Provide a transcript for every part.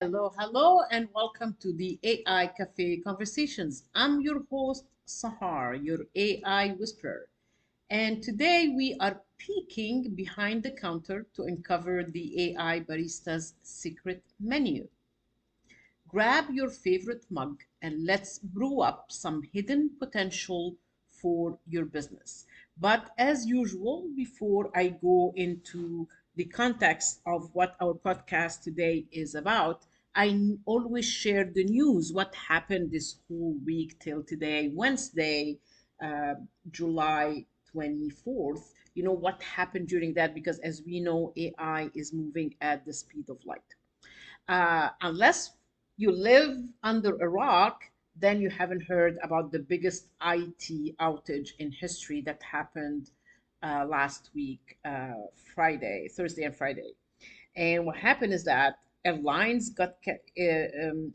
Hello, hello, and welcome to the AI Cafe Conversations. I'm your host, Sahar, your AI whisperer. And today we are peeking behind the counter to uncover the AI barista's secret menu. Grab your favorite mug and let's brew up some hidden potential for your business. But as usual, before I go into the context of what our podcast today is about, always share the news, what happened this whole week till today, Wednesday, uh, July 24th. What happened during that, because as we know, AI is moving at the speed of light. Unless you live under a rock, then you haven't heard about the biggest IT outage in history that happened last week, Thursday and Friday. And what happened is that airlines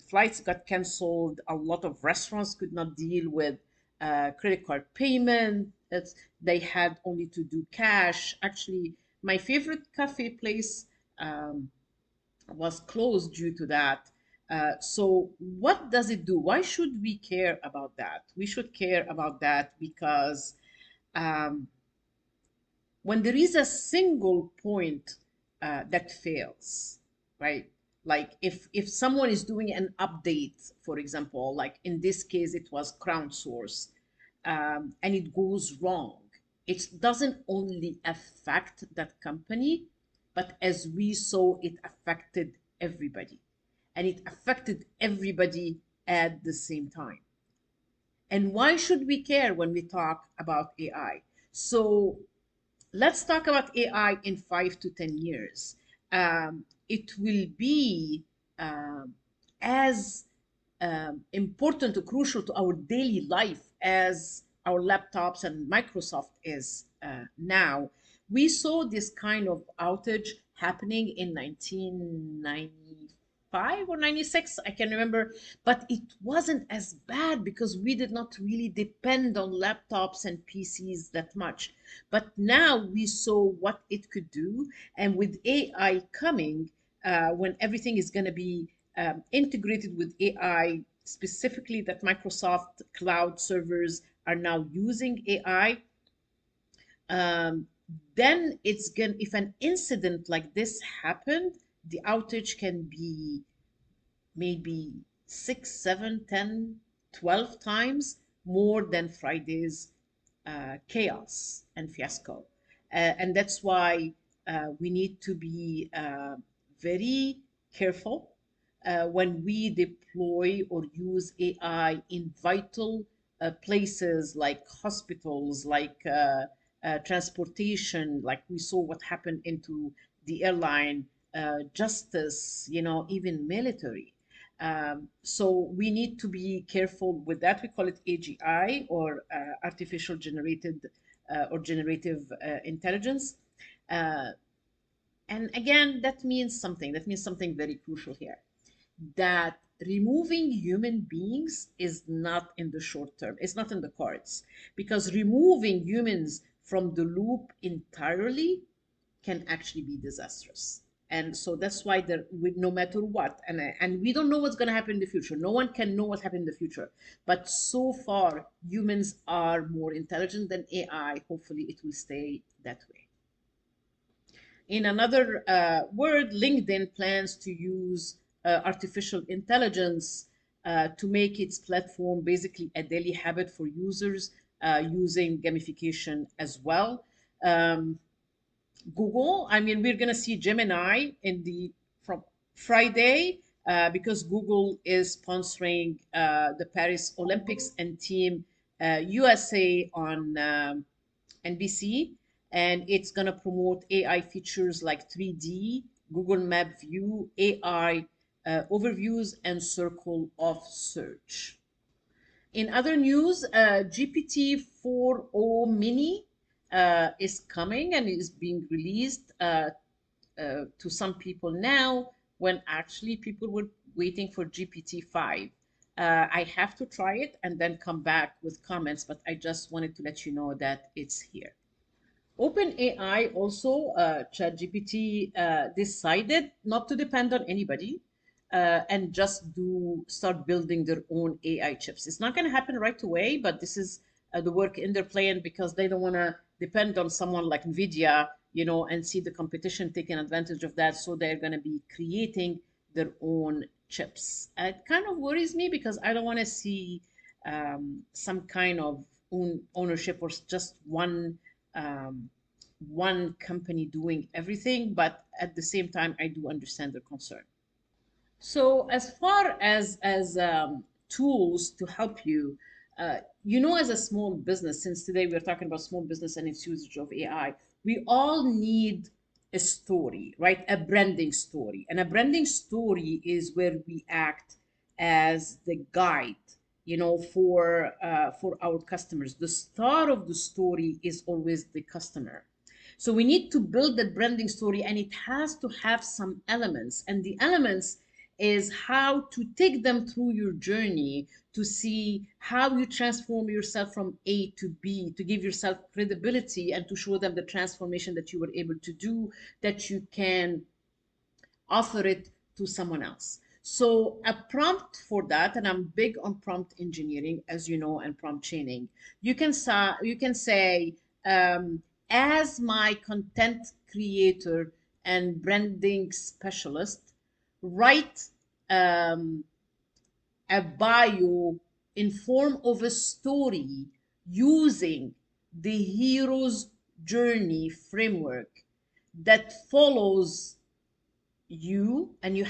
flights got canceled. A lot of restaurants could not deal with credit card payment. They had only to do cash. Actually, my favorite cafe place was closed due to that. So, what does it do? Why should we care about that? We should care about that because um, when there is a single point that fails, right? Like if someone is doing an update, for example, like in this case it was crowdsource, and it goes wrong, it doesn't only affect that company, but as we saw, it affected everybody, and it affected everybody at the same time. And why should we care when we talk about AI? So let's talk about AI in 5 to 10 years. It will be as important or crucial to our daily life as our laptops and Microsoft is now. We saw this kind of outage happening in 1995 or 96, I can remember, but it wasn't as bad because we did not really depend on laptops and PCs that much. But now we saw what it could do, and with AI coming, when everything is going to be integrated with AI, specifically that Microsoft cloud servers are now using AI, um, then it's going if an incident like this happened, the outage can be maybe 6, 7, 10, 12 times more than Friday's chaos and fiasco. And that's why we need to be very careful when we deploy or use AI in vital places like hospitals, like transportation, like we saw what happened into the airline, justice, even military. So we need to be careful with that. We call it AGI, or artificial generated or generative intelligence. Uh, and again, that means something. That means something very crucial here, that removing human beings is not in the short term. It's not in the cards, because removing humans from the loop entirely can actually be disastrous. And so that's why no matter what, and we don't know what's going to happen in the future. No one can know what happened in the future. But so far, humans are more intelligent than AI. Hopefully, it will stay that way. In another word, LinkedIn plans to use artificial intelligence to make its platform basically a daily habit for users, using gamification as well. Um, Google, I mean, we're going to see Gemini from Friday, because Google is sponsoring the Paris Olympics and Team USA on NBC, and it's going to promote AI features like 3D, Google Map View, AI overviews, and circle of search. In other news, GPT 4.0 Mini is coming and is being released to some people now, when actually people were waiting for GPT 5. I have to try it and then come back with comments, but I just wanted to let you know that it's here. OpenAI also, ChatGPT, decided not to depend on anybody. and just start building their own AI chips. It's not going to happen right away, but this is the work in their plan because they don't want to depend on someone like Nvidia, and see the competition taking advantage of that. So they're going to be creating their own chips. It kind of worries me because I don't want to see some kind of ownership or just um, one company doing everything. But at the same time, I do understand their concern. So as far as tools to help you, as a small business, since today we're talking about small business and its usage of AI, we all need a story, right? A branding story, and a branding story is where we act as the guide, for our customers. The star of the story is always the customer. So we need to build that branding story, and it has to have some elements. And the elements is how to take them through your journey to see how you transform yourself from A to B, to give yourself credibility and to show them the transformation that you were able to do, that you can offer it to someone else. So a prompt for that, and I'm big on prompt engineering, as you know, and prompt training. You can say, as my content creator and branding specialist, write um, a bio in form of a story using the hero's journey framework that follows you, and you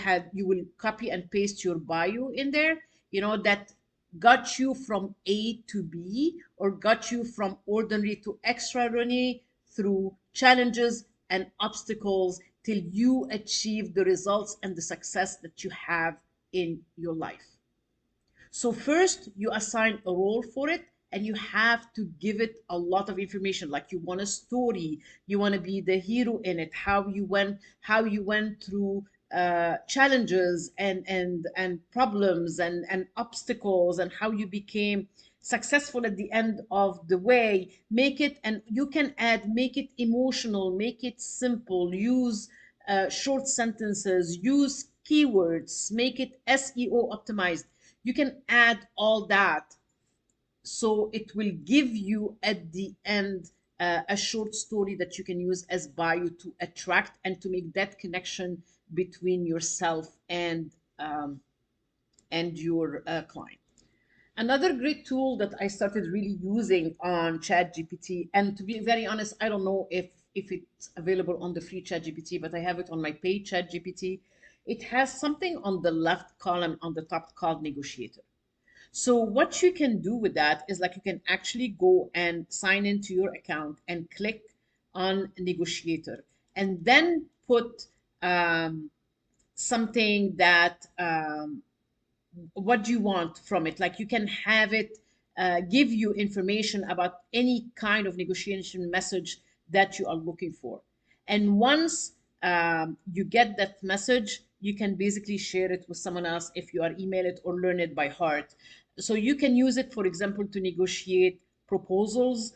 will copy and paste your bio in there, that got you from A to B, or got you from ordinary to extraordinary through challenges and obstacles till you achieve the results and the success that you have in your life. So first you assign a role for it, and you have to give it a lot of information. Like, you want a story, you want to be the hero in it, how you went through challenges and problems and obstacles, and how you became successful at the end of the way. Make it, and you can add, make it emotional, make it simple, use short sentences, use keywords, make it SEO optimized. You can add all that, so it will give you at the end a short story that you can use as bio to attract and to make that connection between yourself and your client. Another great tool that I started really using on ChatGPT, and to be very honest, I don't know if it's available on the free ChatGPT, but I have it on my paid ChatGPT. It has something on the left column on the top called Negotiator. So what you can do with that is, like, you can actually go and sign into your account and click on Negotiator, and then put something that what do you want from it. Like, you can have it give you information about any kind of negotiation message that you are looking for. And once you get that message, you can basically share it with someone else if you are email it or learn it by heart. So you can use it, for example, to negotiate proposals,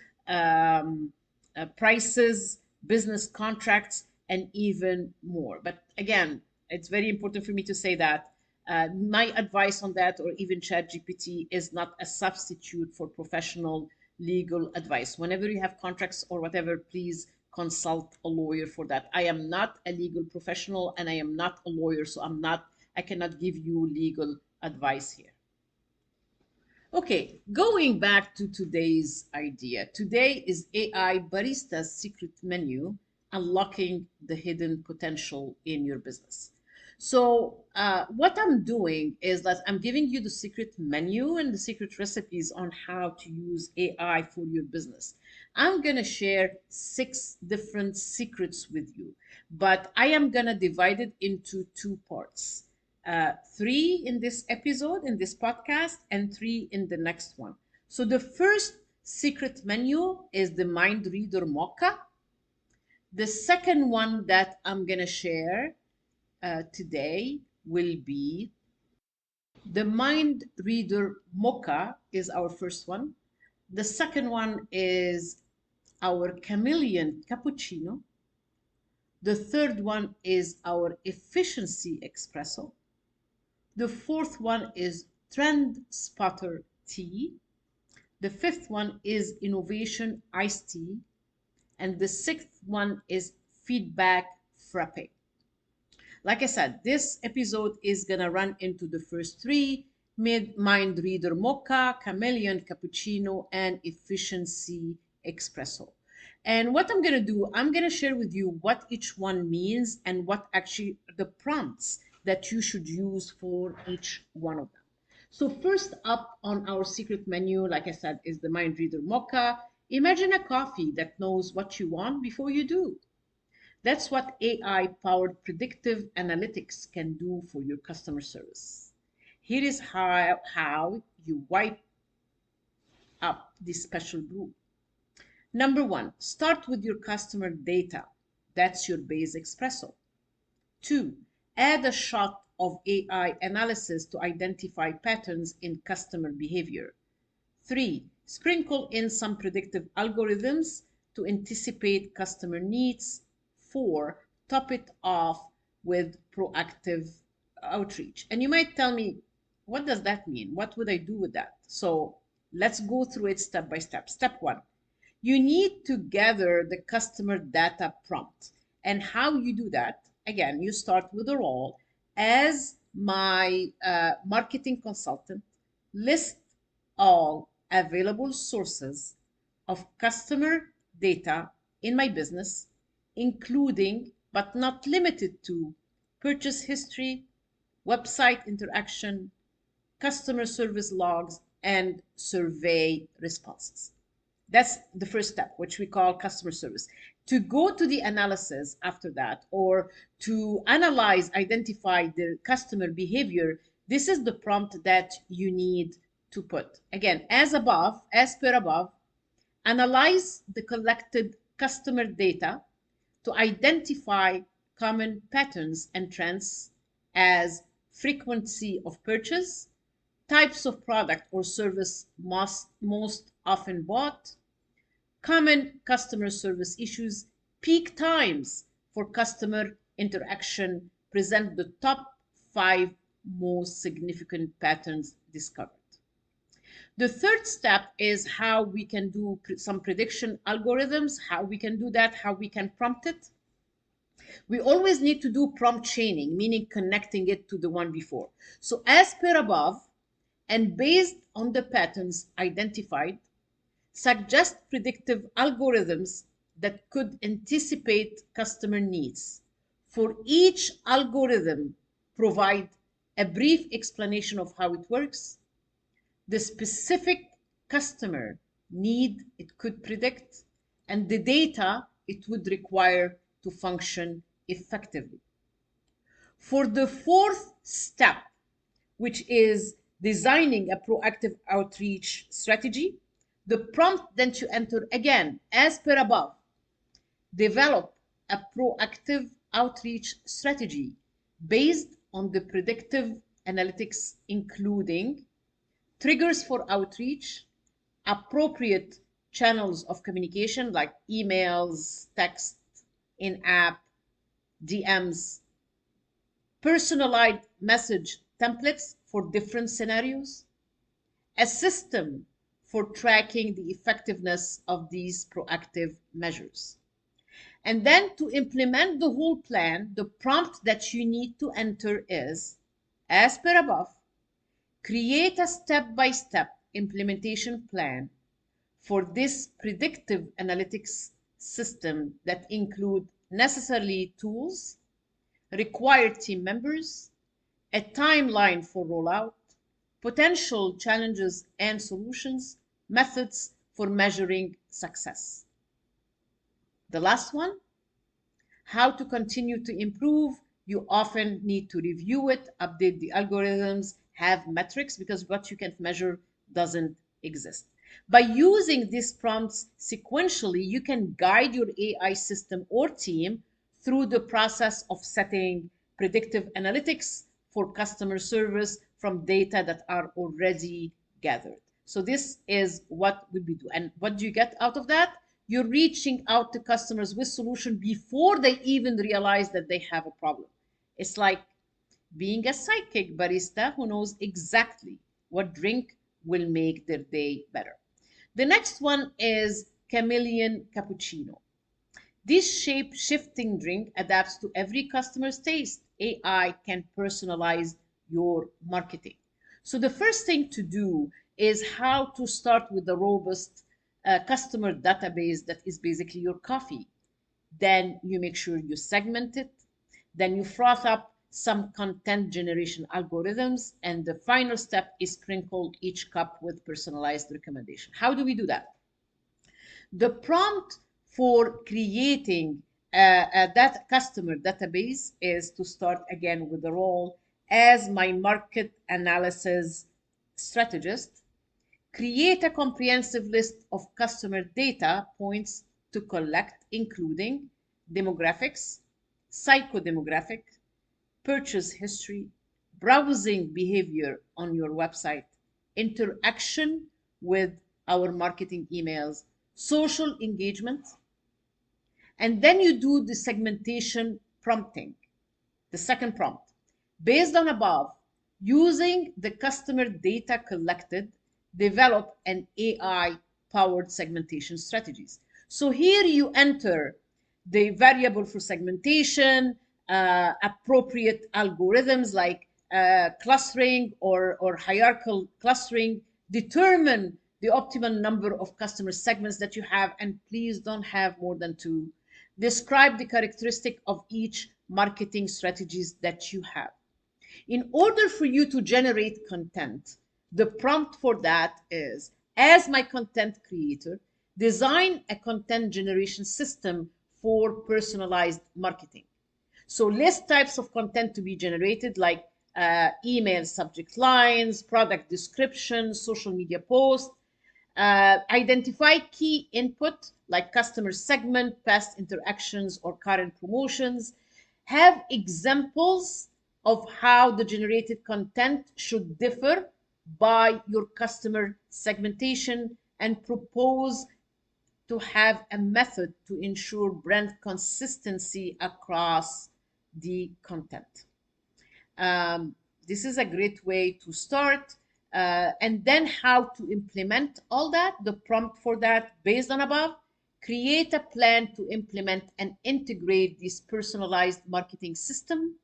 prices, business contracts, and even more. But again, it's very important for me to say that my advice on that, or even ChatGPT, is not a substitute for professional legal advice. Whenever you have contracts or whatever, please consult a lawyer for that. I am not a legal professional, and I am not a lawyer, so I cannot give you legal advice here. Okay, going back to today's idea. Today is AI Barista's secret menu, unlocking the hidden potential in your business. So, what I'm doing is that I'm giving you the secret menu and the secret recipes on how to use AI for your business. I'm going to share 6 different secrets with you, but I am going to divide it into 2 parts. 3 in this episode, in this podcast, and 3 in the next one. So the first secret menu is the Mind Reader Mocha. The second one that I'm going to share today will be the Mind Reader Mocha is our first one. The second one is our Chameleon Cappuccino. The third one is our Efficiency Espresso. The fourth one is trend spotter tea. The fifth one is innovation iced tea. And the sixth one is feedback frappe. Like I said, this episode is going to run into the first three: Mind Reader Mocha, Chameleon Cappuccino, and Efficiency Espresso. And what I'm going to do, I'm going to share with you what each one means and what actually the prompts that you should use for each one of them. So first up on our secret menu, like I said, is the Mind Reader Mocha. Imagine a coffee that knows what you want before you do. That's what AI-powered predictive analytics can do for your customer service. Here is how you wipe up this special brew. Number one, start with your customer data. That's your base espresso. Two, add a shot of AI analysis to identify patterns in customer behavior. Three, sprinkle in some predictive algorithms to anticipate customer needs. Four, top it off with proactive outreach. And you might tell me, what does that mean? What would I do with that? So let's go through it step by step. Step one, you need to gather the customer data prompt. And how you do that, again, you start with a role as my marketing consultant, list all available sources of customer data in my business, including but not limited to purchase history, website interaction, customer service logs, and survey responses. That's the first step, which we call customer service. To go to the analysis after that, or to analyze, identify the customer behavior, this is the prompt that you need to put. Again, as per above, analyze the collected customer data to identify common patterns and trends as frequency of purchase, types of product or service most often bought, common customer service issues, peak times for customer interaction. Present the top 5 most significant patterns discovered. The third step is how we can do some prediction algorithms, how we can do that, how we can prompt it. We always need to do prompt chaining, meaning connecting it to the one before. So as per above, and based on the patterns identified, suggest predictive algorithms that could anticipate customer needs. For each algorithm, provide a brief explanation of how it works, the specific customer need it could predict, and the data it would require to function effectively. For the fourth step, which is designing a proactive outreach strategy, the prompt then to enter again, as per above, develop a proactive outreach strategy based on the predictive analytics, including triggers for outreach, appropriate channels of communication like emails, text, in-app, DMs, personalized message templates for different scenarios, a system for tracking the effectiveness of these proactive measures. And then to implement the whole plan, the prompt that you need to enter is, as per above, create a step-by-step implementation plan for this predictive analytics system that include necessary tools, required team members, a timeline for rollout, potential challenges and solutions, methods for measuring success. The last one, how to continue to improve. You often need to review it, update the algorithms, have metrics, because what you can't measure doesn't exist. By using these prompts sequentially, you can guide your AI system or team through the process of setting predictive analytics for customer service from data that are already gathered. So this is what we do. And what do you get out of that? You're reaching out to customers with solution before they even realize that they have a problem. It's like being a psychic barista who knows exactly what drink will make their day better. The next one is Chameleon Cappuccino. This shape shifting drink adapts to every customer's taste. AI can personalize your marketing. So, the first thing to do is how to start with a robust customer database that is basically your coffee. Then you make sure you segment it. Then you froth up some content generation algorithms. And the final step is sprinkle each cup with personalized recommendation. How do we do that? The prompt for creating that customer database is to start again with the role as my market analysis strategist. Create a comprehensive list of customer data points to collect, including demographics, psychodemographic, purchase history, browsing behavior on your website, interaction with our marketing emails, social engagement, and then you do the segmentation prompting, the second prompt. Based on above, using the customer data collected, develop an AI powered segmentation strategies. So here you enter the variable for segmentation, appropriate algorithms like clustering or hierarchical clustering, determine the optimal number of customer segments that you have, and please don't have more than two. Describe the characteristic of each marketing strategies that you have. In order for you to generate content, the prompt for that is, as my content creator, design a content generation system for personalized marketing. So list types of content to be generated like email subject lines, product description, social media posts. Identify key input like customer segment, past interactions, or current promotions. Have examples of how the generated content should differ by your customer segmentation, and propose to have a method to ensure brand consistency across the content. This is a great way to start. And then how to implement all that, the prompt for that based on above. Create a plan to implement and integrate this personalized marketing system.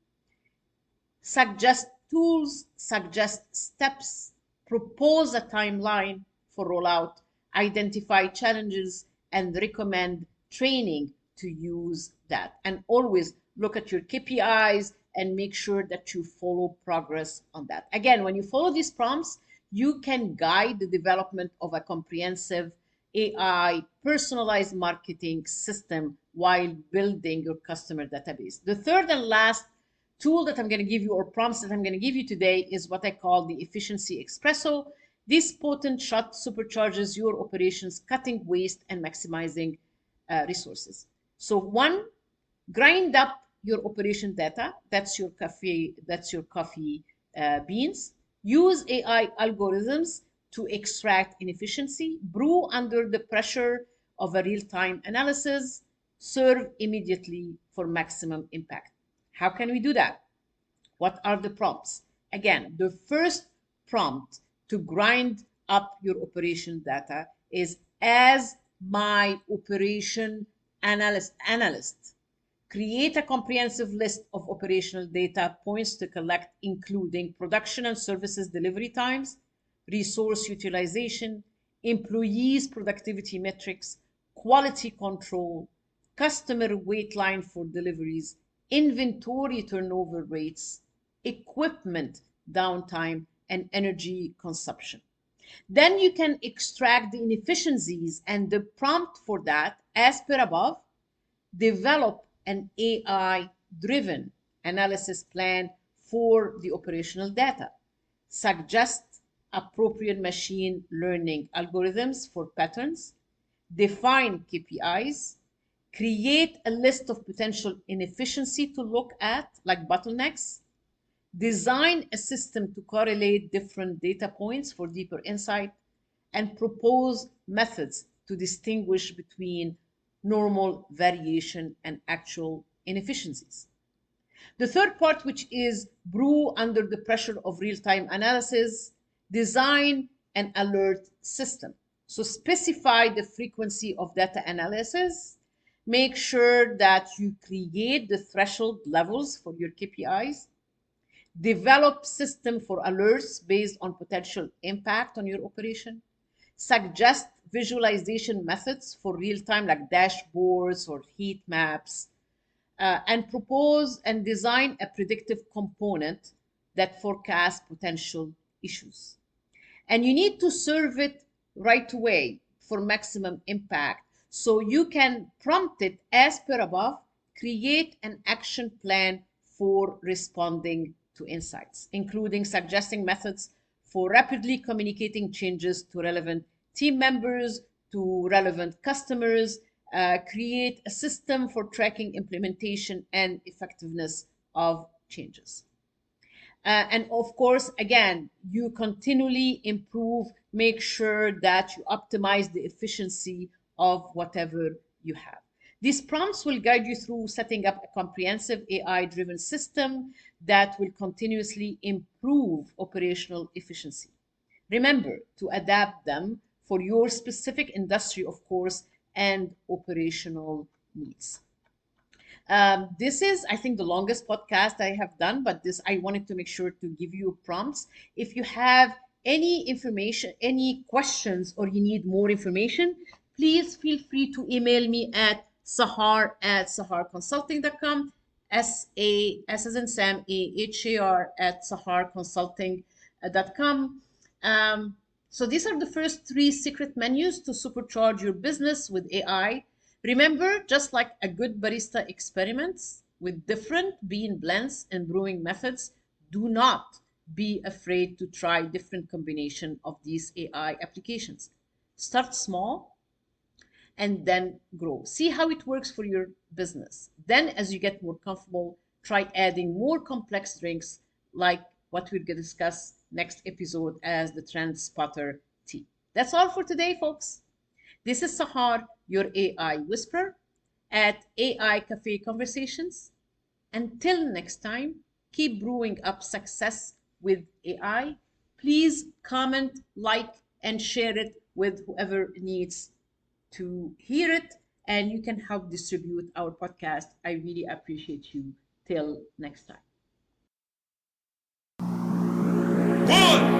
Suggest tools, suggest steps, propose a timeline for rollout, identify challenges, and recommend training to use that. And always look at your KPIs and make sure that you follow progress on that. Again, when you follow these prompts, you can guide the development of a comprehensive AI personalized marketing system while building your customer database. The third and last tool that I'm going to give you, or prompts that I'm going to give you today, is what I call the Efficiency Espresso. This potent shot supercharges your operations, cutting waste and maximizing resources. So one, grind up your operation data. That's your coffee. That's your coffee beans. Use AI algorithms to extract inefficiency. Brew under the pressure of a real-time analysis. Serve immediately for maximum impact. How can we do that? What are the prompts? Again, the first prompt to grind up your operation data is, as my operation analyst. Create a comprehensive list of operational data points to collect, including production and services delivery times, resource utilization, employees' productivity metrics, quality control, customer wait line for deliveries, inventory turnover rates, equipment downtime, and energy consumption. Then you can extract the inefficiencies, and the prompt for that, as per above, develop an AI driven analysis plan for the operational data. Suggest appropriate machine learning algorithms for patterns. Define KPIs. Create a list of potential inefficiency to look at, like bottlenecks. Design a system to correlate different data points for deeper insight, and propose methods to distinguish between normal variation and actual inefficiencies. The third part, which is brew under the pressure of real-time analysis, design an alert system. So specify the frequency of data analysis. Make sure that you create the threshold levels for your KPIs. Develop system for alerts based on potential impact on your operation. Suggest visualization methods for real time, like dashboards or heat maps, and propose and design a predictive component that forecasts potential issues. And you need to serve it right away for maximum impact. So you can prompt it as per above, create an action plan for responding to insights, including suggesting methods for rapidly communicating changes to relevant team members, to relevant customers, create a system for tracking implementation and effectiveness of changes. And of course, again, you continually improve, make sure that you optimize the efficiency of whatever you have. These prompts will guide you through setting up a comprehensive AI driven system that will continuously improve operational efficiency. Remember to adapt them for your specific industry, of course, and operational needs. This is, I think, the longest podcast I have done, but this I wanted to make sure to give you prompts. If you have any information, any questions, or you need more information, please feel free to email me at sahar@saharconsulting.com, S as in Sam, AHAR at saharconsulting.com. So these are the first three secret menus to supercharge your business with AI. Remember, just like a good barista experiments with different bean blends and brewing methods, do not be afraid to try different combination of these AI applications. Start small and then grow. See how it works for your business. Then as you get more comfortable, try adding more complex drinks like what we're going to discuss next episode as the trend spotter tea. That's all for today, folks. This is Sahar, your AI whisperer at AI Cafe Conversations. Until next time, keep brewing up success with AI. Please comment, like, and share it with whoever needs to hear it. And you can help distribute our podcast. I really appreciate you. Till next time. One.